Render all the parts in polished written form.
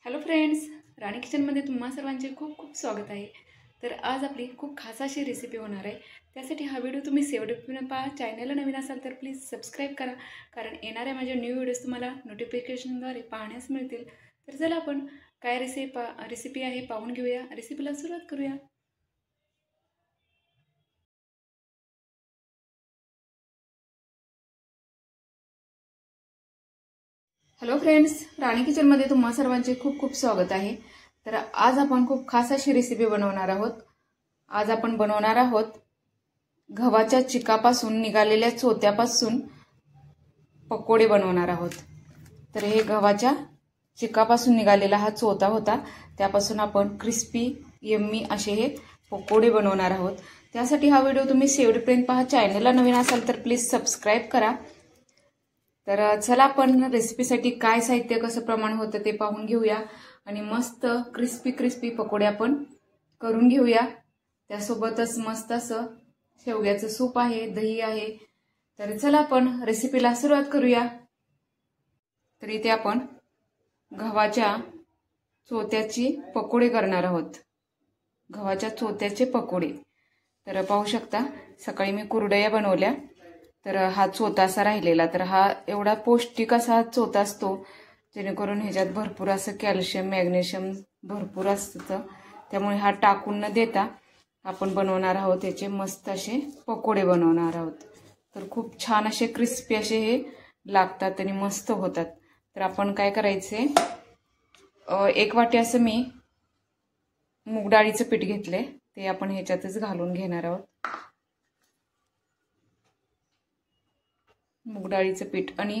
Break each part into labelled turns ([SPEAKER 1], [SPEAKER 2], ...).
[SPEAKER 1] Hello friends, Rani किचनमध्ये तुम्हा सर्वांचे खूप खूप स्वागत आहे। तर आज आपली खूप खास अशी रेसिपी होणार आहे। त्यासाठी हा व्हिडिओ तुम्ही शेवटपर्यंत पहा। चॅनलला नवीन असाल तर प्लीज सबस्क्राईब करा, कारण येणाऱ्या माझ्या न्यू व्हिडिओज तुम्हाला नोटिफिकेशनद्वारे पाहण्यास मिळतील। तर चला आपण काय रेसिपी आहे पाहून घेऊया। रेसिपीला सुरुवात करूया। हॅलो फ्रेंड्स, राणी किचनमध्ये तुम्हा सर्वांचे खूप खूप स्वागत आहे। तर आज आपण खूप खास अशी रेसिपी बनवणार आहोत। आज आपण बनवणार आहोत गव्हाच्या चिकापासून निघालेल्या चोथ्यापासून पकोडे बनवणार आहोत। तर हे गव्हाच्या चिकापासून निघालेला हा चोथा होता, त्यापासून आपण क्रिस्पी यम्मी असे हे पकोडे बनवणार आहोत। त्यासाठी हा व्हिडिओ तुम्ही शेवटपर्यंत पहा। चॅनलला नवीन असाल तर प्लीज सबस्क्राईब करा। तर चला आपण रेसिपीसाठी काय साहित्य कसं प्रमाण होतं ते पाहून घेऊया आणि मस्त क्रिस्पी पकोडे आपण करून घेऊया। त्यासोबतच मस्त असं शेवग्याचं सूप आहे, दही आहे। तर चला आपण रेसिपीला सुरुवात करूया। तर इथे आपण गव्हाच्या चोथ्याची पकोडे करणार आहोत। गव्हाच्या चोथ्याचे पकोडे तर पाहू शकता, सकाळी मी कुरडया बनवल्या, तर हा चोथा असा राहिलेला। तर हा एवढा पौष्टिक असा चोथा असतो, जेणेकरून ह्याच्यात भरपूर असं कॅल्शियम मॅग्नेशियम भरपूर असतं। त्यामुळे हा टाकून न देता आपण बनवणार आहोत याचे मस्त असे पकोडे बनवणार आहोत। तर खूप छान असे क्रिस्पी असे हे लागतात आणि मस्त होतात। तर आपण काय करायचे, एक वाटी असं मी मूग डाळीचं पीठ घेतले, ते आपण ह्याच्यातच घालून घेणार आहोत। मूग डाळीचं पीठ आणि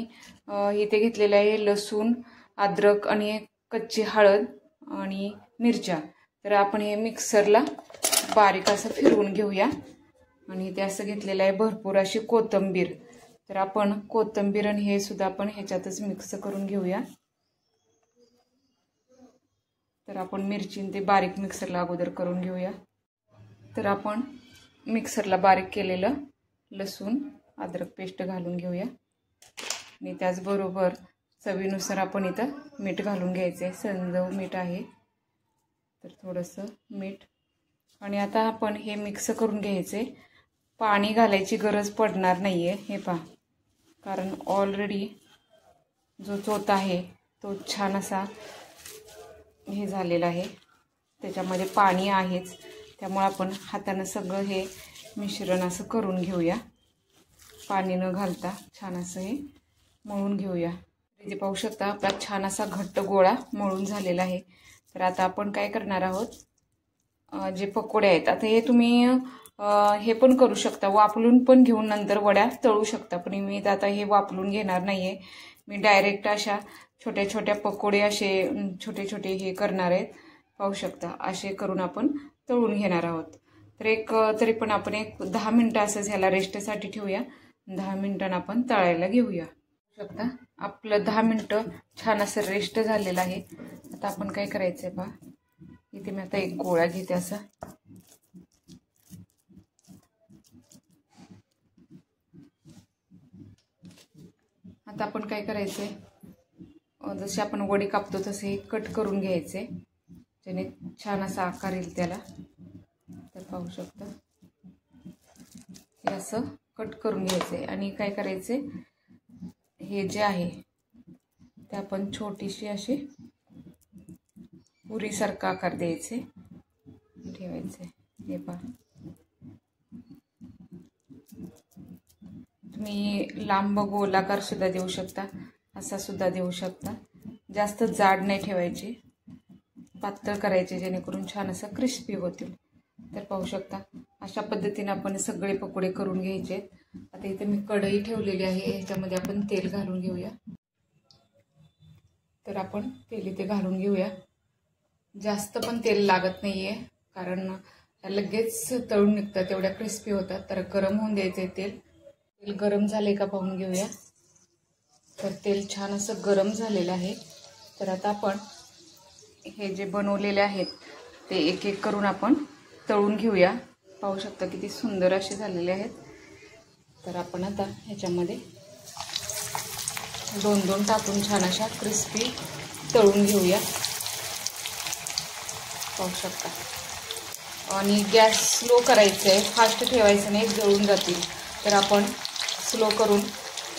[SPEAKER 1] इथे घेतलेलं आहे लसूण, अद्रक आणि कच्ची हळद आणि मिरच्या। तर आपण हे मिक्सरला बारीक असं फिरवून घेऊया। आणि इथे असं घेतलेलं आहे भरपूर अशी कोथिंबीर। तर आपण कोथिंबीर आणि हे सुद्धा आपण ह्याच्यातच मिक्स करून घेऊया। तर आपण मिरची ते बारीक मिक्सरला अगोदर करून घेऊया। तर आपण मिक्सरला बारीक केलेलं लसूण अद्रक पेस्ट घालून घेऊया आणि त्याचबरोबर चवीनुसार आपण इथं मीठ घालून घ्यायचे। संजव मीठ आहे, तर थोडंसं मीठ। आणि आता आपण हे मिक्स करून घ्यायचे। पाणी घालायची गरज पडणार नाहीये, हे पहा, कारण ऑलरेडी जो चोथा आहे तो छान असा हे झालेला आहे, त्याच्यामध्ये पाणी आहेच। त्यामुळे आपण हाताने सगळं हे मिश्रण असं करून घेऊया, पाणी न घालता छान असं हे मळून घेऊया। इथे पाहू शकता आपला छान असा घट्ट गोळा मळून झालेला आहे। तर आता आपण काय करणार आहोत, जे पकोडे आहेत, आता हे तुम्ही हे पण करू शकता, वाफलून पण घेऊन नंतर वड्या तळू शकता, पण मी आता हे वाफलून घेणार नाहीये। मी डायरेक्ट अशा छोट्या छोट्या पकोडे असे छोटे हे करणार आहेत। पाहू शकता असे करून आपण तळून घेणार आहोत। तर तरी पण आपण 10 मिनिटं असंच ह्याला रेस्टसाठी ठेवूया। 10 मिनिटांनी आपण तळायला घेऊया। शकता आपलं 10 मिनिटं छान असं रेस्ट झालेलं आहे। आता आपण काय करायचंय पहा, इथे मी आता एक गोळा घेते असा, आता आपण काय करायचंय, जसे आपण वडी कापतो तसे कट करून घ्यायचे, ज्याने छान असा आकार येईल त्याला। तर पाहू शकता हे असं कट करून घ्यायचे आणि काय करायचे, हे जे आहे ते आपण छोटीशी अशी पुरीसारखा आकार द्यायचे, ठेवायचे। हे पहा, तुम्ही लांब गोलाकार सुद्धा देऊ शकता, असा सुद्धा देऊ शकता। जास्त जाड नाही ठेवायची, पातळ करायचे, जेणेकरून छान असं क्रिस्पी होतील। तर पाहू शकता अशा पद्धतीने आपण सगळे पकोडे करून घ्यायचे। आता इथे मी कढई ठेवलेली आहे, ह्याच्यामध्ये आपण तेल घालून घेऊया। तर आपण तेल इथे घालून घेऊया। जास्त पण तेल लागत नाहीये, कारण लगेच तळून निघतात, तेवढ्या क्रिस्पी होतात। तर गरम होऊन द्यायचे तेल गरम झाले का पाहून घेऊया। तर तेल छान असं गरम झालेलं आहे। तर आता आपण हे जे बनवलेले आहेत ते एक एक करून आपण तळून घेऊया। पाहू शकता किती सुंदर असे झालेले आहेत। तर आपण आता ह्याच्यामध्ये 2-2 टाकून छान अशा क्रिस्पी तळून घेऊया। पाहू शकता। आणि गॅस स्लो करायचं आहे, फास्ट ठेवायचं नाही, जळून जातील। तर आपण स्लो करून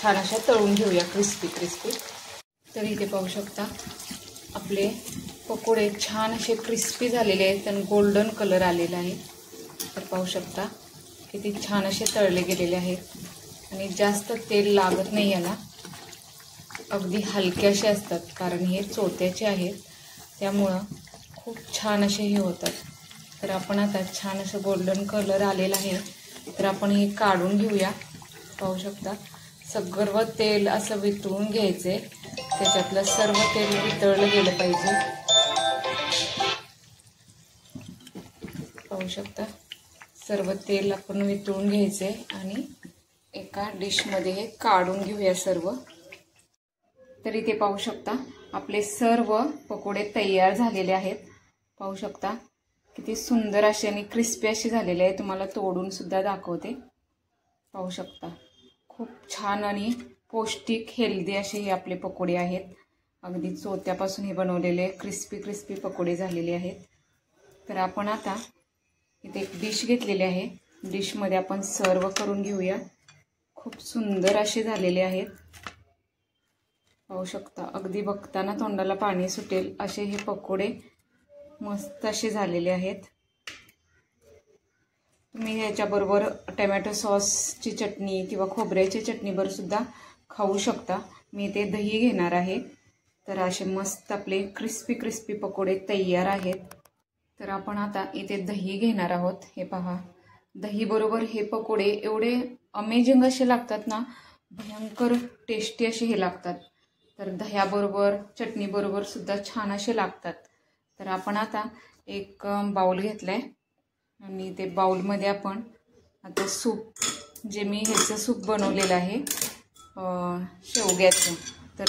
[SPEAKER 1] छान अशा तळून घेऊया क्रिस्पी क्रिस्पी। तर इथे पाहू शकता आपले पकोडे छान असे क्रिस्पी झालेले आहेत आणि गोल्डन कलर आलेला आहे। तर पाहू शकता किती छान असे तळले गेलेले आहेत आणि जास्त तेल लागत नाही याला, अगदी हलके असे असतात कारण हे चोथ्याचे आहेत, त्यामुळं खूप छान असे हे होतात। तर आपण आता छान असं गोल्डन कलर आलेला आहे, तर आपण हे काढून घेऊया। पाहू शकता सर्व तेल असं वितळून घ्यायचे, त्याच्यातलं सर्व तेल वितळलं गेलं पाहिजे। पाहू शकता सर्व तेल आपण वितळून घ्यायचे आणि एका डिशमध्ये हे काढून घेऊया सर्व। तर इथे पाहू शकता आपले सर्व पकोडे तयार झालेले आहेत। पाहू शकता किती सुंदर असे आणि क्रिस्पी असे झालेले आहे। तुम्हाला तोडून सुद्धा दाखवते। पाहू शकता खूप छान आणि पौष्टिक हेल्दी असे हे आपले पकोडे आहेत। अगदी चोथ्यापासून हे बनवलेले क्रिस्पी क्रिस्पी पकोडे झालेले आहेत। तर आपण आता इथे एक डिश घेतलेली आहे, डिशमध्ये आपण सर्व करून घेऊया। खूप सुंदर असे झालेले आहेत। पाहू शकता अगदी बघताना तोंडाला पाणी सुटेल असे हे पकोडे मस्त असे झालेले आहेत। तुम्ही ह्याच्याबरोबर टोमॅटो सॉसची चटणी किंवा खोबऱ्याच्या चटणीबरोबर सुद्धा खाऊ शकता। मी इथे दही घेणार आहे। तर असे मस्त आपले क्रिस्पी क्रिस्पी पकोडे तयार आहेत। तर आपण आता इथे दही घेणार आहोत। हे पहा दही बरोबर हे पकोडे एवढे अमेजिंग असे लागतात ना, भयंकर टेस्टी असे हे लागतात। तर दह्याबरोबर चटणीबरोबर सुद्धा छान असे लागतात। तर आपण आता एक बाउल घेतलाय आणि ते बाउलमध्ये आपण आता सूप, जे मी ह्याचं सूप बनवलेलं आहे शेवग्याचं, तर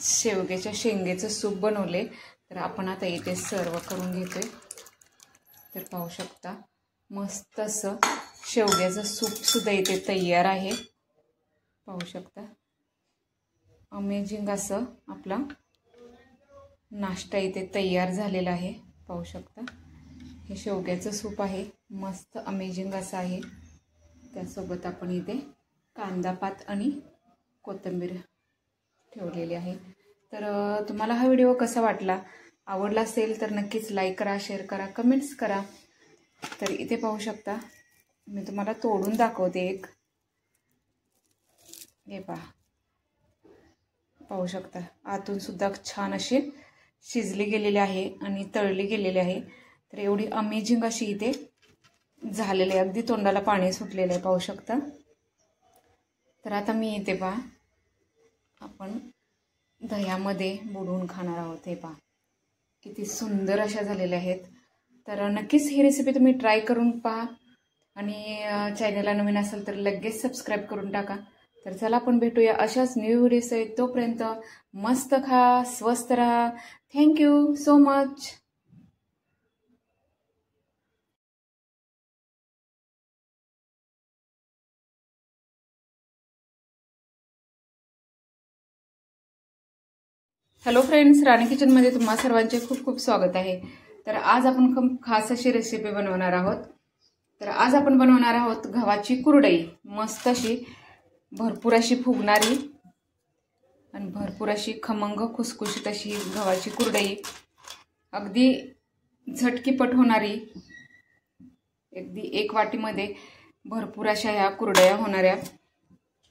[SPEAKER 1] शेवग्याच्या शेंगेचं सूप बनवले। तर आपण आता इथे सर्व करून घेतोय। तर पाहू शकता मस्त असं शेवग्याचं सूप सुद्धा इथे तयार आहे। पाहू शकता अमेजिंग असं आपला नाश्ता इथे तयार झालेला आहे। पाहू शकता हे शेवग्याचं सूप आहे, मस्त अमेजिंग असं आहे। त्यासोबत आपण इथे कांदा पात आणि कोथिंबीर ठेवलेली आहे। तर तुम्हाला हा व्हिडिओ कसा वाटला, आवडला असेल तर नक्कीच लाईक करा, शेअर करा, कमेंट्स करा। तर इथे पाहू शकता मी तुम्हाला तोडून दाखवते एक, हे पहा पाहू शकता आतून सुद्धा छान असे शिजले गेलेले आहे आणि तळले गेलेले आहे। तर एवढी अमेजिंग अशी इथे झालेली आहे, अगदी तोंडाला पाणी सुटलेलं आहे। पाहू शकता। तर आता मी इथे पहा आपण दह्यामध्ये बुडवून खाणार आहोत। हे पहा किती सुंदर अशा झालेल्या आहेत। तर नक्कीच ही रेसिपी तुम्ही ट्राय करून पहा आणि चॅनलला नवीन असेल तर लगेच सबस्क्राईब करून टाका। तर चला आपण भेटूया अशाच न्यू व्हिडिओसहित, तोपर्यंत मस्त खा, स्वस्त रहा। Thank you so much. Hello friends, Rani किचनमध्ये तुम्हा सर्वांचे खूप खूप स्वागत आहे। तर आज आपण खूप खास अशी रेसिपी बनवणार आहोत। तर आज आपण बनवणार आहोत गव्हाची कुरडई, मस्त अशी भरपूर अशी फुगणारी आणि भरपूर अशी खमंग खुसखुशीत अशी गव्हाची कुरडई, अगदी झटकीपट होणारी, अगदी एक वाटीमध्ये भरपूर अशा ह्या कुरडया होणाऱ्या।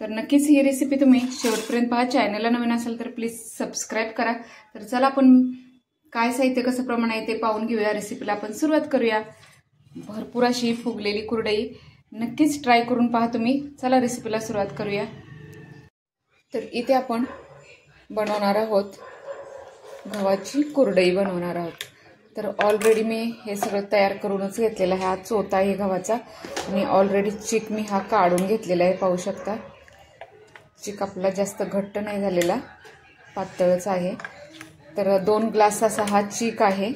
[SPEAKER 1] तर नक्कीच ही रेसिपी तुम्ही शेवटपर्यंत पहा। चॅनलला नवीन असेल तर प्लीज सबस्क्राईब करा। तर चला आपण काय साहित्य कसं प्रमाण आहे ते पाहून घेऊया, रेसिपीला आपण सुरुवात करूया। भरपूर अशी फुगलेली कुरडई नक्कीच ट्राय करून पहा तुम्ही। चला रेसिपीला सुरुवात करूया। तर इथे आपण बनवणार आहोत गव्हाची कुरडई बनवणार आहोत। तर ऑलरेडी मी हे सगळं तयार करूनच घेतलेलं आहे। हा चोथा आहे गव्हाचा आणि ऑलरेडी चीक मी हा काढून घेतलेला आहे। पाहू शकता चीक आपला जास्त घट्ट नाही झालेला, पातळच आहे। तर 2 ग्लास असा हा चीक आहे।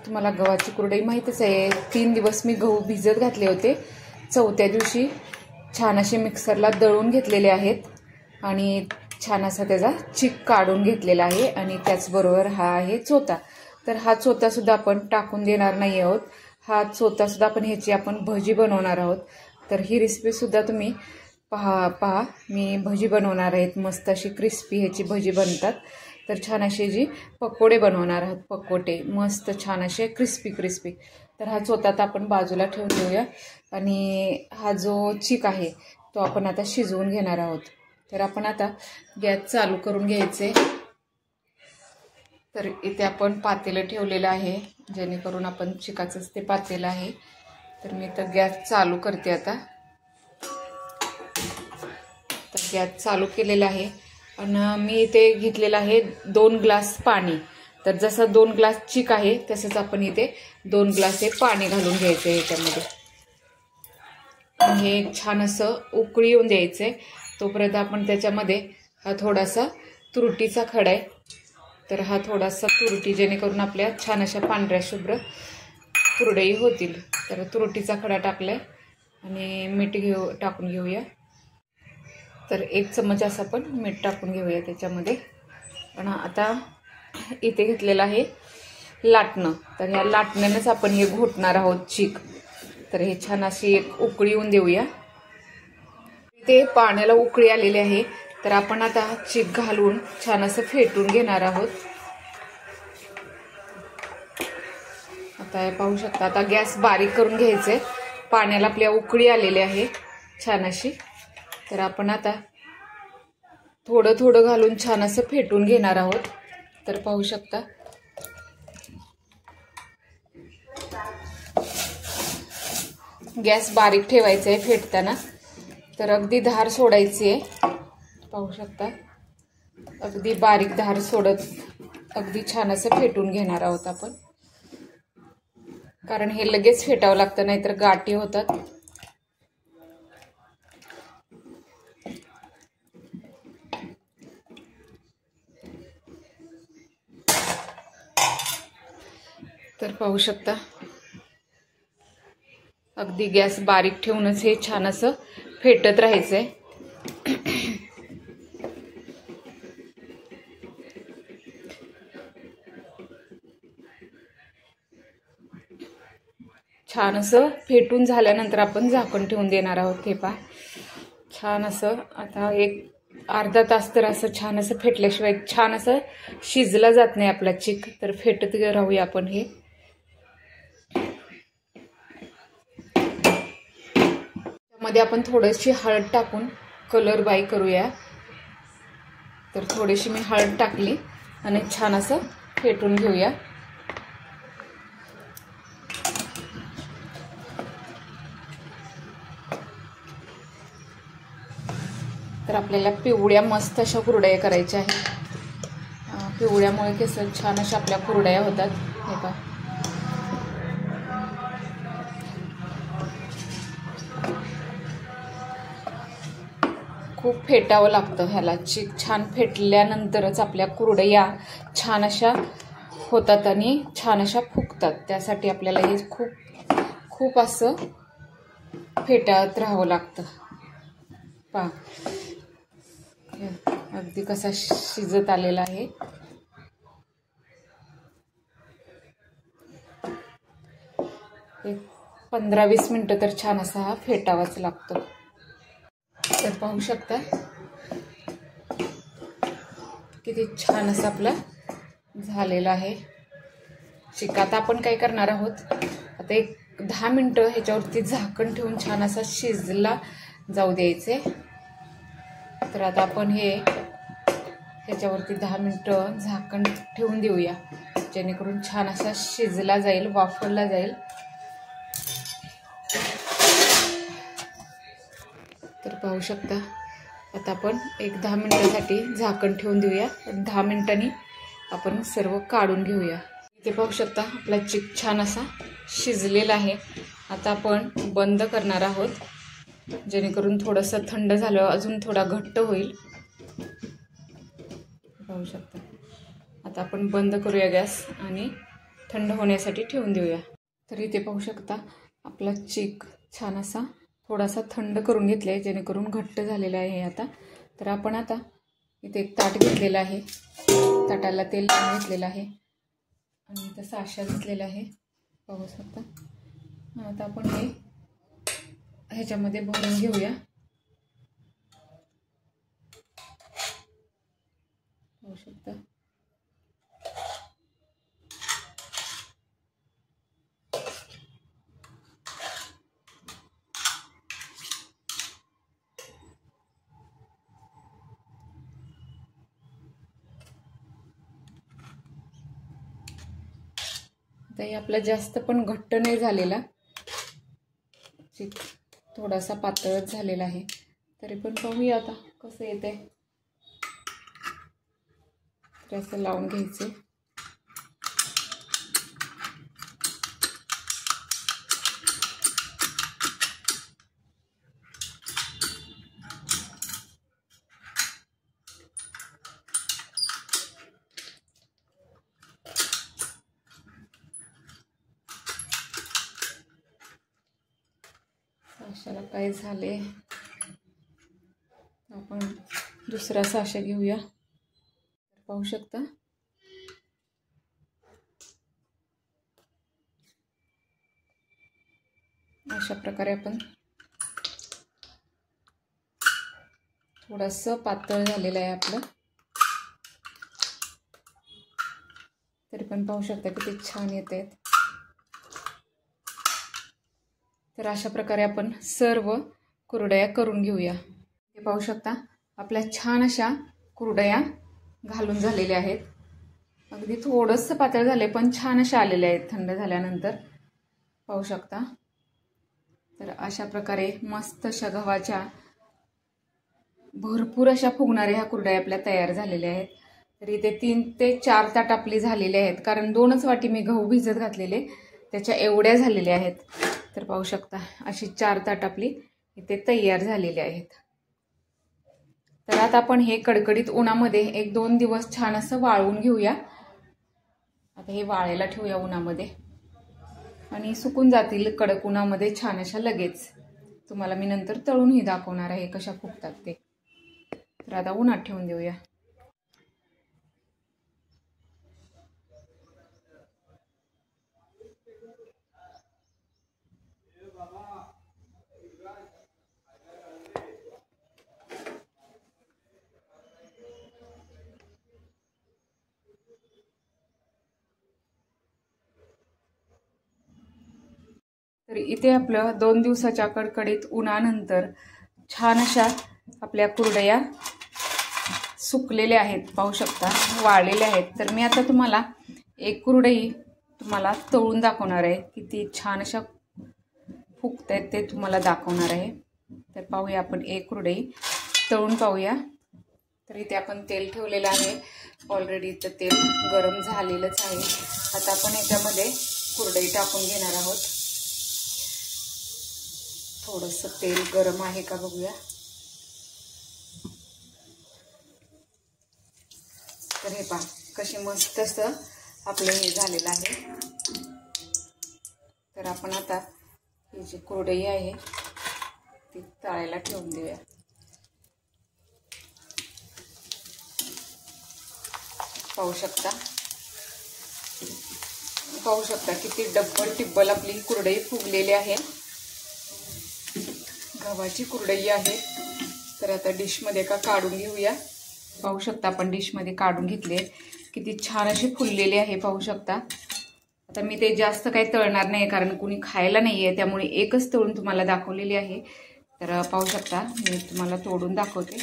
[SPEAKER 1] तुम्हाला गव्हाची कुरडई माहितीच आहे, 3 दिवस मी गहू भिजत घातले होते, चौथ्या दिवशी छान असे मिक्सरला दळून घेतलेले आहेत आणि छान असा त्याचा चीक काढून घेतलेला आहे। आणि त्याचबरोबर हा आहे चोथा। तर हा चोथा सुद्धा आपण टाकून देणार नाही आहोत. हा चोथा सुद्धा आपण ह्याची आपण भजी बनवणार आहोत. तर ही रेसिपी सुद्धा तुम्ही पहा मी भजी बनवणार आहेत. मस्त अशी क्रिस्पी ह्याची भजी बनतात. तर छान असे जी पकोडे बनवणार आहोत. पकोडे मस्त छान असे क्रिस्पी. तर हा चोथा आपण बाजूला ठेवून देऊया. आणि हा जो चीक आहे तो आपण आता शिजवून घेणार आहोत. तर आपण आता गॅस चालू करून घ्यायचे. तर इथे आपण पातेलं ठेवलेलं आहे, जेणेकरून आपण चिकाचंच ते पातेलं आहे. तर मी तर गॅस चालू करते आता. तर गॅस चालू केलेला आहे आणि मी इथे घेतलेलं आहे 2 ग्लास पाणी. तर जसं 2 ग्लास चीक आहे तसंच आपण इथे 2 ग्लास हे पाणी घालून घ्यायचं आहे याच्यामध्ये. हे छान असं उकळी येऊन द्यायचंय. तोपर्यंत आपण त्याच्यामध्ये हा थोडासा तुरटीचा खडा आहे. तर हा थोडासा तुरटी, जेणेकरून आपल्या छान अशा पांढऱ्या शुभ्र कुरडई होतील. तर तुरटीचा खडा टाकलाय आणि मीठ टाकून घेऊया. तर 1 चमच असं आपण मीठ टाकून घेऊया त्याच्यामध्ये. आणि आता इथे घेतलेलं आहे लाटणं. तर ह्या लाटण्यानेच आपण हे घोटणार आहोत चीक. तर हे छान अशी एक उकळी येऊन देऊया. ते पाण्याला उकळी आलेली आहे. तर आपण आता चीक घालून छान असं फेटून घेणार आहोत. आता पाहू शकता, आता गॅस बारीक करून घ्यायचे. पाण्याला आपल्या उकळी आलेली आहे छान अशी. तर आपण आता थोडं घालून छान असं फेटून घेणार आहोत. तर पाहू शकता, गॅस बारीक ठेवायचा आहे फेटताना. तर अगदी धार सोडायची आहे. पाहू शकता, अगदी बारीक धार सोडत अगदी छान असं फेटून घेणार आहोत आपण. कारण हे लगेच फेटावं लागतं, नाहीतर गाठी होतात. तर पाहू शकता, अगदी गॅस बारीक ठेवूनच हे छान असं फेटत राहायचंय. छान असं फेटून झाल्यानंतर आपण झाकण ठेवून देणार आहोत. हे पहा, छान असं आता एक अर्धा तास तर असं छान असं फेटल्याशिवाय छान असं शिजला जात नाही आपला चीक. तर फेटत राहूया आपण हे. त्यामध्ये आपण थोडीशी हळद टाकून कलर बाई करूया. तर थोडीशी मी हळद टाकली आणि छान असं फेटून घेऊया. तर आपल्याला पिवळ्या मस्त अशा कुरडया करायच्या आहेत. पिवळ्यामुळे कसं छान अशा आपल्या कुरडया होतात. हे पहा, खूप फेटावं लागतं ह्याला. चीक छान फेटल्यानंतरच आपल्या कुरडया छान अशा होतात आणि छान अशा फुगतात. त्यासाठी आपल्याला हे खूप असं फेटत राहावं लागतं. पहा, अगदी कसा शिजत आलेला आहे. एक 15-20 मिनिटं तर छान असा हा फेटावाच लागतो. तर पाहू शकता किती छान असं आपला झालेला आहे चीक. आता आपण काय करणार आहोत, आता एक 10 मिनिटं ह्याच्यावरती झाकण ठेवून छान असा शिजला जाऊ द्यायचे. तर आता आपण ह्याच्यावरती 10 मिनिटं झाकण ठेवून देऊया, जेणेकरून छान असा शिजला जाईल, वाफरला जाईल. तर पाहू शकता, आता आपण एक 10 मिनिटांसाठी झाकण ठेवून देऊया. 10 मिनिटांनी आपण सर्व काढून घेऊया. इथे पाहू शकता आपला चीक छान असा शिजलेला आहे. आता आपण बंद करणार आहोत, जेणेकरून थोडंसं थंड झालं अजून थोडा घट्ट होईल. पाहू शकता, आता आपण बंद करूया गॅस आणि थंड होण्यासाठी ठेवून देऊया. तर इथे पाहू शकता आपला चीक छान असा थोडासा थंड करून घेतला आहे, जेणेकरून घट्ट झालेला आहे आता. तर आपण आता इथे एक ताट घेतलेलं आहे, ताटाला तेल लावून घेतलेलं आहे. आणि इथं साशा घेतलेला आहे पाहू शकता. आता आपण हे ह्याच्यामध्ये भरून घेऊया. पाहू शकता. आता हे आपला जास्त पण घट्ट नाही झालेला, थोडासा पातळच झालेला आहे. तरी पण पाहूया आता कसं येते. तर असं लावून घ्यायचे. साशाला काय झाले, आपण दुसरा साशा घेऊया. पाहू शकता. अशा प्रकारे आपण थोडंसं पातळ झालेलं आहे आपलं, तरी पण पाहू शकता किती छान येते. तर अशा प्रकारे आपण सर्व कुरडया करून घेऊया. हे पाहू शकता आपल्या छान अशा कुरडया घालून झालेल्या आहेत. अगदी थोडंसं पातळ झाले पण छान अशा आलेल्या आहेत थंड झाल्यानंतर, पाहू शकता. तर अशा प्रकारे मस्त अशा गव्हाच्या भरपूर अशा फुगणाऱ्या ह्या कुरडया आपल्या तयार झालेल्या आहेत. तर इथे 3 ते 4 ताट आपली झालेले आहेत, कारण 2च वाटी मी गहू भिजत घातलेले त्याच्या एवढ्या झालेल्या आहेत. तर पाहू शकता अशी 4 ताट आपली इथे तयार झालेली आहेत. तर आता आपण हे कडकडीत उन्हामध्ये 1-2 दिवस छान असं वाळवून घेऊया. आता हे वाळायला ठेवूया उन्हामध्ये आणि सुकून जातील कडक उन्हामध्ये छान अशा लगेच. तुम्हाला मी नंतर तळूनही दाखवणार आहे कशा फुगतात ते. तर आता उन्हात ठेवून देऊया. तर इथे आपलं 2 दिवसाच्या कडकडीत उन्हानंतर छान अशा आपल्या कुरडया सुकलेल्या आहेत, पाहू शकता वाळलेल्या आहेत. तर मी आता तुम्हाला एक कुरडई तुम्हाला तळून दाखवणार आहे, किती छान अशा फुगत आहेत ते तुम्हाला दाखवणार आहे. तर पाहूया आपण एक कुरडई तळून पाहूया. तर इथे आपण तेल ठेवलेलं आहे ऑलरेडी, तर तेल गरम झालेलंच आहे. आता आपण याच्यामध्ये कुरडई टाकून घेणार आहोत. थोडंसं तेल गरम आहे का बघूया. तर हे पहा कशी मस्त असं आपलं हे झालेलं आहे. तर आपण आता ही जी कुरडई आहे ती तळायला ठेवून देऊया. पाहू शकता किती डब्बल टिब्बल आपली कुरडई फुगलेली आहे. गव्हाची कुरडई आहे. तर आता डिशमध्ये का काढून घेऊया. पाहू शकता आपण डिशमध्ये काढून घेतले, किती छान अशी फुललेली आहे. पाहू शकता. आता मी ते जास्त काही तळणार नाही कारण कुणी खायला नाही आहे, त्यामुळे एकच तळून तुम्हाला दाखवलेली आहे. तर पाहू शकता मी तुम्हाला तोडून दाखवते.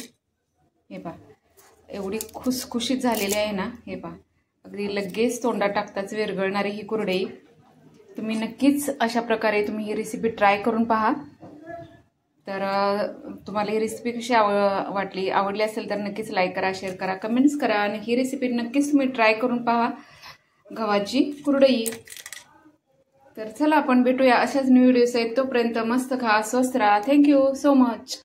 [SPEAKER 1] हे पहा एवढी खुसखुशीत झालेली आहे ना. हे पहा अगदी लगेच तोंडात टाकताच विरघळणारी ही कुरडई. तुम्ही नक्कीच अशा प्रकारे तुम्ही ही रेसिपी ट्राय करून पहा. तर तुम्हाला ही रेसिपी कशी आवडली असेल तर नक्कीच लाईक करा, शेअर करा, कमेंट्स करा आणि ही रेसिपी नक्कीच तुम्ही ट्राय करून पहा, गव्हाची कुरडई. तर चला आपण भेटूया अशाच न्यू व्हिडिओज आहेत. तोपर्यंत मस्त खा, स्वस्त राहा. Thank you so much.